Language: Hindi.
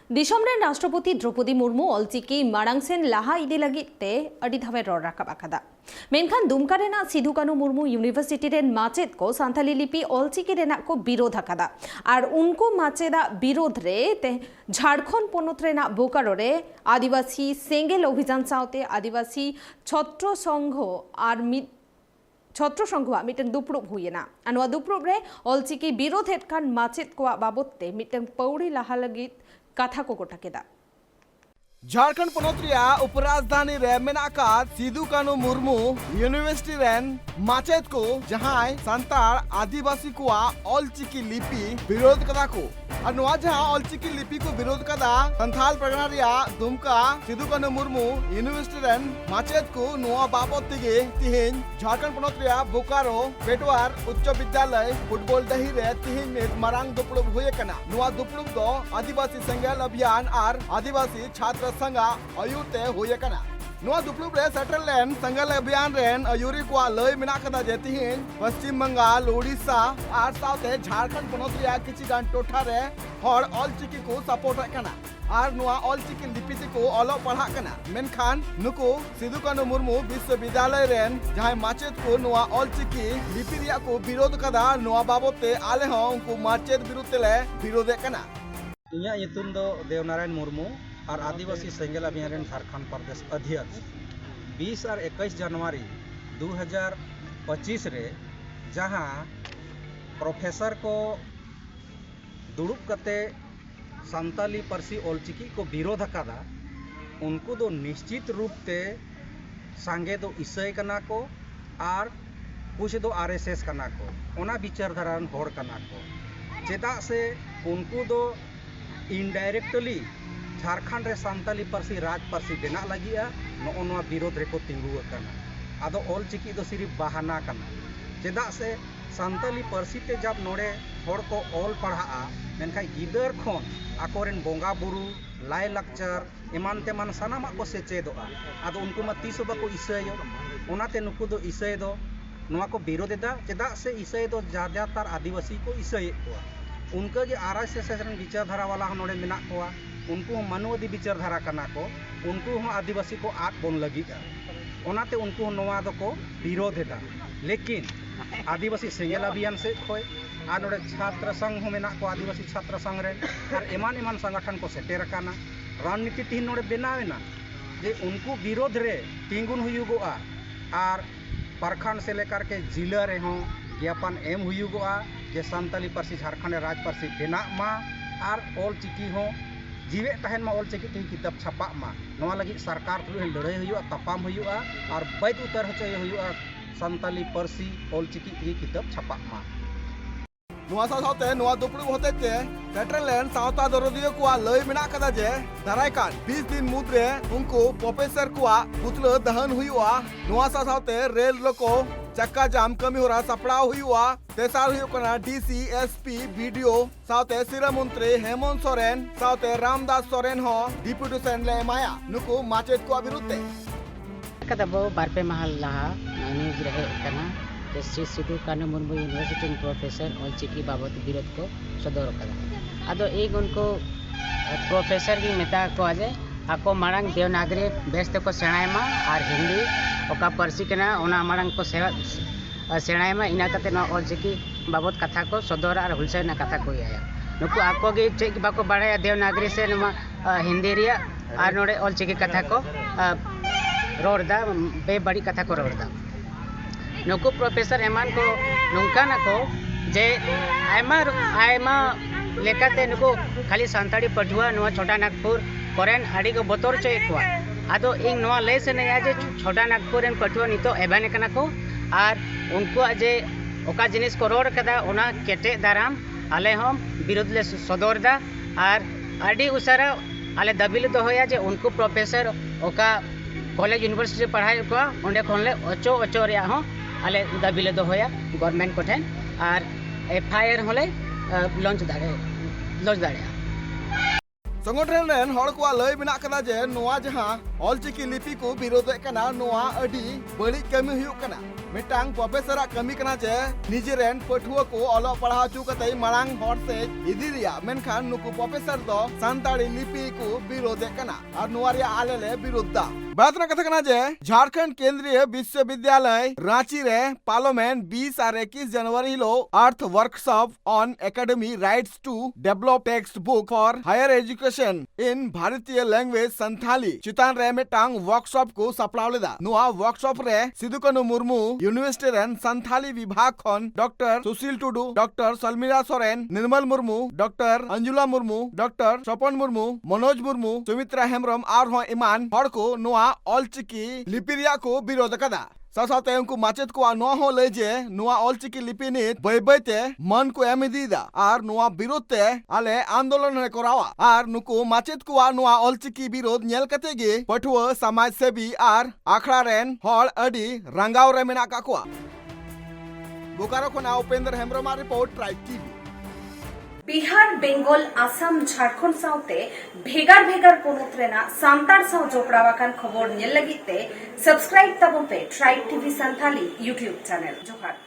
दिसोम रेन राष्ट्रपति द्रौपदी मुर्मू ऑलचिकी मारांग सेन लाहा इदी लगी ते अडी धावे रड़ राखा बाकादा मेनखान दुमका रेना सिधु कानू मुर्मू यूनिवर्सिटी रेन माचेद को सान्थाली लिपि ऑलचिकी रेना को विरोध आकादा और उनको माचेदा विरोध रे ते झारखंड पोनत रेना बोकारो रे आदिवासी सेंगेल अभियान साउते आदिवासी छत्र संघ और छत्र संघवा मिटन दुपड़ुब हुएना अनवा दुपड़ुब रे ऑलचिकी विरोध हेटकान माचेद को बाबते मिटन पौड़ी लाहा लगित कथा को गोटा केदा झारखंड पोनत उपराजधानी रे मेनाका सिधु कानू मुर्मू यूनिवर्सिटी रेन माचेद को जहां संतार आदिवासी को ऑलचिकी लिपि विरोध कदा को और नवा जहां ऑलचिकी लिपि को विरोध कदा संथाल परगना रिया दुमका सिधु कानू मुर्मू यूनिवर्सिटी रेन माचेद को नवा बाबत तेगे तिहिन झारखंड पोनत बोकारो पेटवार उच्च विद्यालय फुटबॉल डही रे तिहिन मारांग दुपड़ुब हुए कना नवा दुपड़ुब दो आदिवासी संघेल अभियान और आदिवासी छात्र संघा अयुते हुए कना नवा दुपड़ुब रे सेटल लेन संघल अभियान रेन अयुरी को लय मेना कदा जे तिहिन पश्चिम बंगाल ओडिशा और साथे झारखंड पोनत रिया किछि गान टोठा रे हर ऑलचिकी को सपोर्ट कना और नवा ऑलचिकी लिपि को ऑलो पढ़ा कना मेनखान नुको सिधु कानू मुर्मू विश्वविद्यालय रेन जहां माचेद को नवा ऑलचिकी लिपि रिया को विरोध कदा नवा बाबते आले हो उनको माचेद विरुद्ध तेले विरोध कना इया युतुम दो देवनारायण मुर्मू और आदिवासी सेंगेल अभियान झारखंड प्रदेश अध्यक्ष 20 और 21 जनवरी 2025 रे जहां प्रोफेसर को दुड़ुब कते संताली पार्सी ऑलचिकी को विरोध अकादा उनको दो निश्चित रूप ते सांगे दो ईसाई कना को और कुछ दो आरएसएस कना को ओना विचारधारान होड़ कना को चेदा से उनको दो इनडायरेक्टली झारखंड रे सान्ताली पार्सी राज पार्सी बेना लगिया नोआ विरोध रे को तिंगु अकाना आदो ऑलचिकी दो सिर्फ बहाना कना चेदा से सान्ताली पार्सी ते जब नोड़े होड़ को ऑल पढ़ा मेनखा गिदर खन आकोरेन बोंगा बुरु लाई लाक्चर एमान तेमान सानामा को सेचेदोआ आदो उनको मा तीस बाको इसायो ओनाते नुकु दो इसाय दो नोआ को विरोध दा चेदा से इसाय दो ज्यादातर आदिवासी को इसाय को उनका जे आरएसएस रेन विचारधारा वाला नोड़े मेना कोआ उनको मानवादी विचारधारा कना को उनको आदिवासी को आग बन लगिगा ओनाते उनको नोआ दो को विरोध दा लेकिन आदिवासी सेंगेल अभियान से खोय और नोड़े छात्र संघ हो मेना को आदिवासी छात्र संघ रे और एमान एमान संगठन को सेटेर काना रणनीति तीन नोड़े बनावेना जे उनको विरोध रे तिंगुन हुयुगोआ और प्रखंड से लेकर के जिला रे हो ज्ञापन एम हुयुगोआ जे सान्ताली पार्सी झारखंड राज पार्सी बेना मा और ऑलचिकी हो जीवे तहन मा ऑलचिकी ते किताब छापा मा नवा लगी सरकार तुलु लड़ाई हुयुआ तपाम हुयुआ और बैद उतर होचय हुयुआ सान्ताली पार्सी ऑलचिकी ते किताब छापा मा नवा साथे नवा दुपड़ुब होते ते सेटल लेन सावता दरदियो को लय मेना कदा जे दाराय कान 20 दिन मुद्रे उनको प्रोफेसर को पुतलो दहन हुयुआ नवा साथे रेल लोको चक्का जाम कमी हो रहा सपड़ा हुआ तेसार हुआ डीसी एसपी वीडियो साथे सिरा मंत्री हेमंत सोरेन साथे रामदास सोरेन हो डिप्यूटेशन ले माया नुको माचेद को विरुद्ध कदबो बारपे महल लहा न्यूज रहे कना श्री सिधु कानू मुर्मू यूनिवर्सिटी प्रोफेसर ऑलचिकी बाबत विरोध को सदर कदा आदो एक उनको प्रोफेसर की मेता को आजे आको मांग देवनागरी बेस को सेणायमा और हिंदी ओका पार्सी केना ओना मांग को सेणायमा इना कते न ऑलचिकी बाबत कथा को सदर और हुलसे ना कथा को आया नुकु आको गे चेक बाको बाड़ाया देवनागरी से हिंदी रिया और नोड़े ऑलचिकी कथा को रोड़दा बेबड़ी कथा को रोड़दा नुकु प्रोफेसर एमान को नुका ना को जे आयमा लेकाते नुकु खाली सान्ताड़ी पढ़ुआ नुआ छोटा नागपुर कोरेन आड़ी को बतौर चय को आदो इंग नुआ ले से नया जे छोटा नागपुर रेन पढ़ुआ नितो एबाने कना को और उनको जे ओका जिनिस को रोड कदा ओना केटे दाराम आले हम विरोध ले सदर दा और आड़ी उसारा आले दबिल दोहया जे उनको प्रोफेसर ओका कॉलेज यूनिवर्सिटी पढ़ाई को ओंडे खनले ओचो रिया हो आले दाबिले दोहया गवर्नमेंट को ठेन और एफआईआर होले लॉन्च दाड़े संगठन रेन हड़ को लय मेना कदा जे नोआ जहां ऑलचिकी लिपि को विरोध कना नोआ अडी बड़ी कमी हुई कना मिटांग प्रोफेसर कमी कना जे निजे रेन पठुआ को ऑलो पढ़ा चु कतई मांग हड़ से इदी रिया मेनखान नुकु प्रोफेसर दो सानताड़ी लिपि को विरोध कना और नोआ रिया आले ले विरोधदा बातना कथा कना जे झारखंड केंद्रीय विश्वविद्यालय रांची रे पार्लियामेंट 20 और 21 जनवरी हिलो अर्थ workshop on academy writes to develop text book for higher education in Bharatiya language Santhali चितान रे मिटांग वर्कशॉप को सपड़ाव लेदा नुआ वर्कशॉप रे सिदु कानू मुर्मू यूनिवर्सिटी रेन संथाली विभाग खन डॉक्टर सुशील टुडू डॉक्टर सलमीरा सोरेन निर्मल मुर्मू डॉक्टर अंजुला मुर्मू डॉक्टर स्वपन मुर्मू मनोज मुर्मू सुमित्रा हेम्ब्रम और इमान हड़ को नुआ ऑलचिकी लिपिरिया को विरोध कदा सासाते उनको माचेत को नुआ हो ले जे नुआ ऑलचिकी लिपि नित बैबैते मन को एम दीदा और नुआ विरोध ते आले आंदोलन रे करावा और नुको माचेत को नुआ ऑलचिकी विरोध नेल कते गे पठुआ समाज सेवी और आखड़ा रेन हड़ अडी रंगाव रे मेना काकुआ बोकारो खना Upendra Hembram report tribe TV Bihar Bengal Assam Jharkhand साउते भेगार भेगार पोनोत रेना सांतार साउ जोपड़ावाकान खबर नेल लगिते सब्सक्राइब तबन पे tribe TV Santhali YouTube channel जोहार।